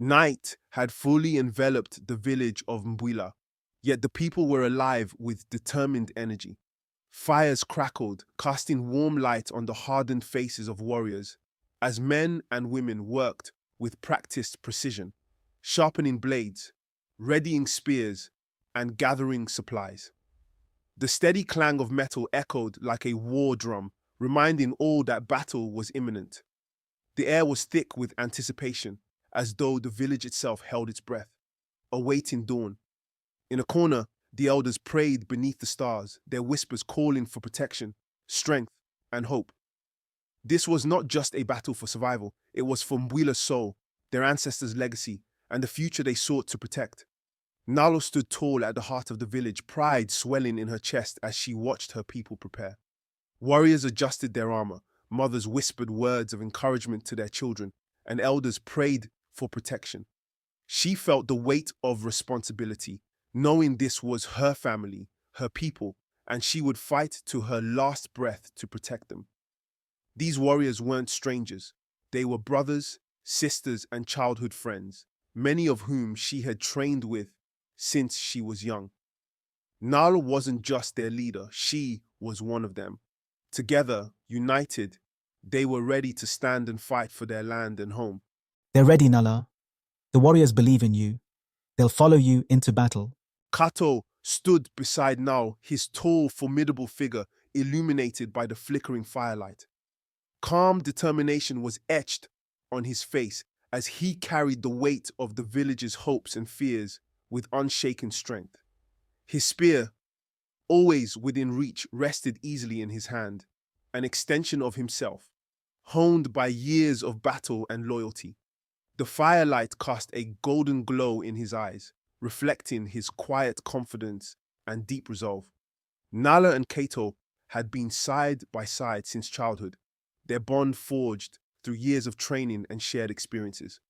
Night had fully enveloped the village of Mbwila, yet the people were alive with determined energy. Fires crackled, casting warm light on the hardened faces of warriors, as men and women worked with practiced precision, sharpening blades, readying spears, and gathering supplies. The steady clang of metal echoed like a war drum, reminding all that battle was imminent. The air was thick with anticipation, as though the village itself held its breath, awaiting dawn. In a corner, the elders prayed beneath the stars, their whispers calling for protection, strength, and hope. This was not just a battle for survival, it was for Mbwila's soul, their ancestors' legacy, and the future they sought to protect. Nalo stood tall at the heart of the village, pride swelling in her chest as she watched her people prepare. Warriors adjusted their armor, mothers whispered words of encouragement to their children, and elders prayed for protection. She felt the weight of responsibility, knowing this was her family, her people, and she would fight to her last breath to protect them. These warriors weren't strangers. They were brothers, sisters, and childhood friends, many of whom she had trained with since she was young. Nala wasn't just their leader, she was one of them. Together, united, they were ready to stand and fight for their land and home. They're ready, Nala. The warriors believe in you. They'll follow you into battle. Kato stood beside Nal, his tall, formidable figure illuminated by the flickering firelight. Calm determination was etched on his face as he carried the weight of the village's hopes and fears with unshaken strength. His spear, always within reach, rested easily in his hand, an extension of himself, honed by years of battle and loyalty. The firelight cast a golden glow in his eyes, reflecting his quiet confidence and deep resolve. Nala and Kato had been side by side since childhood, their bond forged through years of training and shared experiences.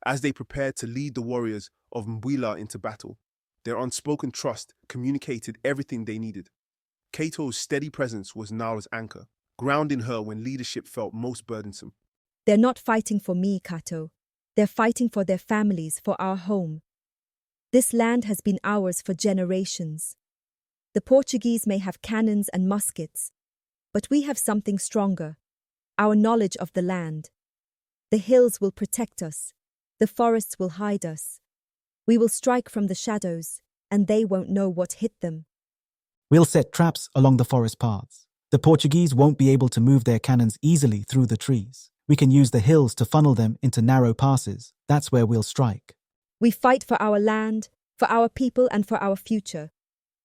As they prepared to lead the warriors of Mbwila into battle, their unspoken trust communicated everything they needed. Kato's steady presence was Nala's anchor, grounding her when leadership felt most burdensome. They're not fighting for me, Kato. They're fighting for their families, for our home. This land has been ours for generations. The Portuguese may have cannons and muskets, but we have something stronger, our knowledge of the land. The hills will protect us. The forests will hide us. We will strike from the shadows, and they won't know what hit them. We'll set traps along the forest paths. The Portuguese won't be able to move their cannons easily through the trees. We can use the hills to funnel them into narrow passes. That's where we'll strike. We fight for our land, for our people, and for our future.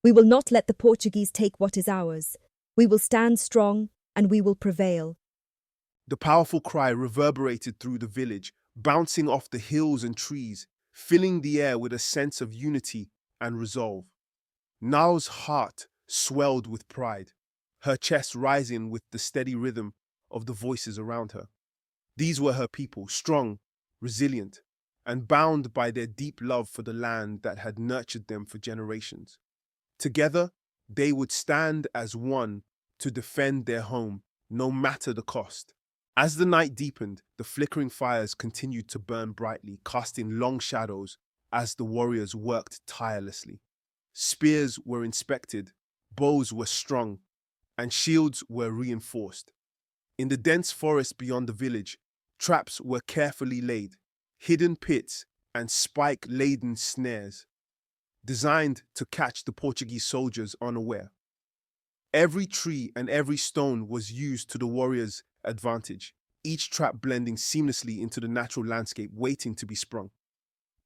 We will not let the Portuguese take what is ours. We will stand strong, and we will prevail. The powerful cry reverberated through the village, bouncing off the hills and trees, filling the air with a sense of unity and resolve. Nao's heart swelled with pride, her chest rising with the steady rhythm of the voices around her. These were her people, strong, resilient, and bound by their deep love for the land that had nurtured them for generations. Together, they would stand as one to defend their home, no matter the cost. As the night deepened, the flickering fires continued to burn brightly, casting long shadows as the warriors worked tirelessly. Spears were inspected, bows were strung, and shields were reinforced. In the dense forest beyond the village, traps were carefully laid, hidden pits and spike-laden snares, designed to catch the Portuguese soldiers unaware. Every tree and every stone was used to the warriors' advantage, each trap blending seamlessly into the natural landscape waiting to be sprung.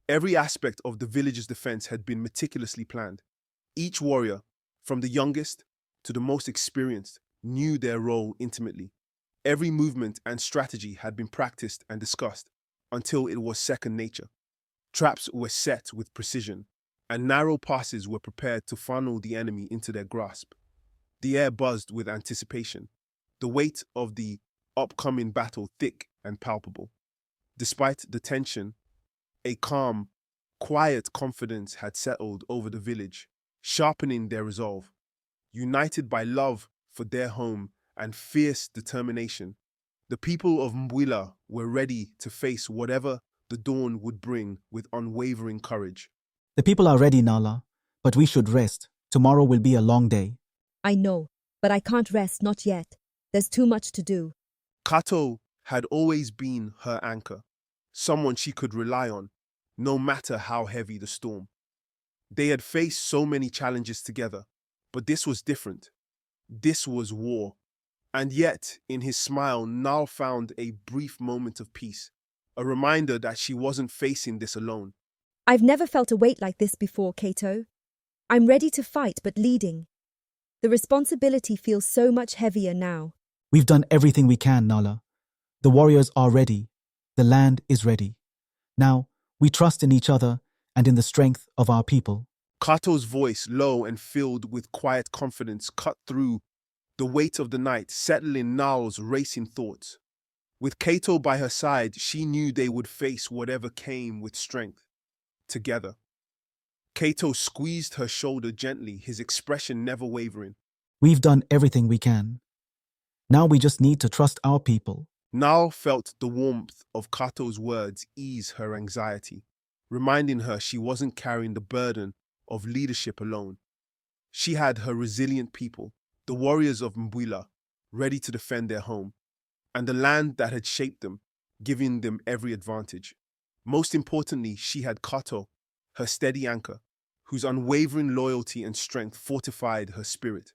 Every aspect of the village's defense had been meticulously planned. Each warrior, from the youngest to the most experienced, knew their role intimately. Every movement and strategy had been practiced and discussed until it was second nature. Traps were set with precision, and narrow passes were prepared to funnel the enemy into their grasp. The air buzzed with anticipation, the weight of the upcoming battle thick and palpable. Despite the tension, a calm, quiet confidence had settled over the village, sharpening their resolve. United by love for their home and fierce determination, the people of Mbwila were ready to face whatever the dawn would bring with unwavering courage. The people are ready, Nala, but we should rest. Tomorrow will be a long day. I know, but I can't rest, not yet. There's too much to do. Kato had always been her anchor, someone she could rely on, no matter how heavy the storm. They had faced so many challenges together, but this was different. This was war. And yet, in his smile, Nal found a brief moment of peace, a reminder that she wasn't facing this alone. I've never felt a weight like this before, Kato. I'm ready to fight, but leading. The responsibility feels so much heavier now. We've done everything we can, Nala. The warriors are ready. The land is ready. Now, we trust in each other and in the strength of our people. Kato's voice, low and filled with quiet confidence, cut through the weight of the night, settling Nal's racing thoughts. With Kato by her side, she knew they would face whatever came with strength. Together. Kato squeezed her shoulder gently, his expression never wavering. We've done everything we can. Now we just need to trust our people. Nal felt the warmth of Kato's words ease her anxiety, reminding her she wasn't carrying the burden of leadership alone. She had her resilient people, the warriors of Mbwila, ready to defend their home, and the land that had shaped them, giving them every advantage. Most importantly, she had Kato, her steady anchor, whose unwavering loyalty and strength fortified her spirit.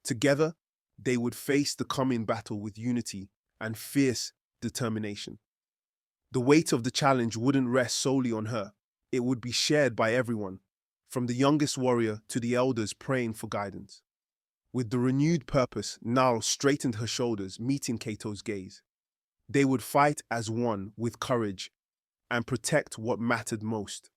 Together, they would face the coming battle with unity and fierce determination. The weight of the challenge wouldn't rest solely on her. It would be shared by everyone, from the youngest warrior to the elders praying for guidance. With the renewed purpose, Nal straightened her shoulders, meeting Kato's gaze. They would fight as one with courage and protect what mattered most.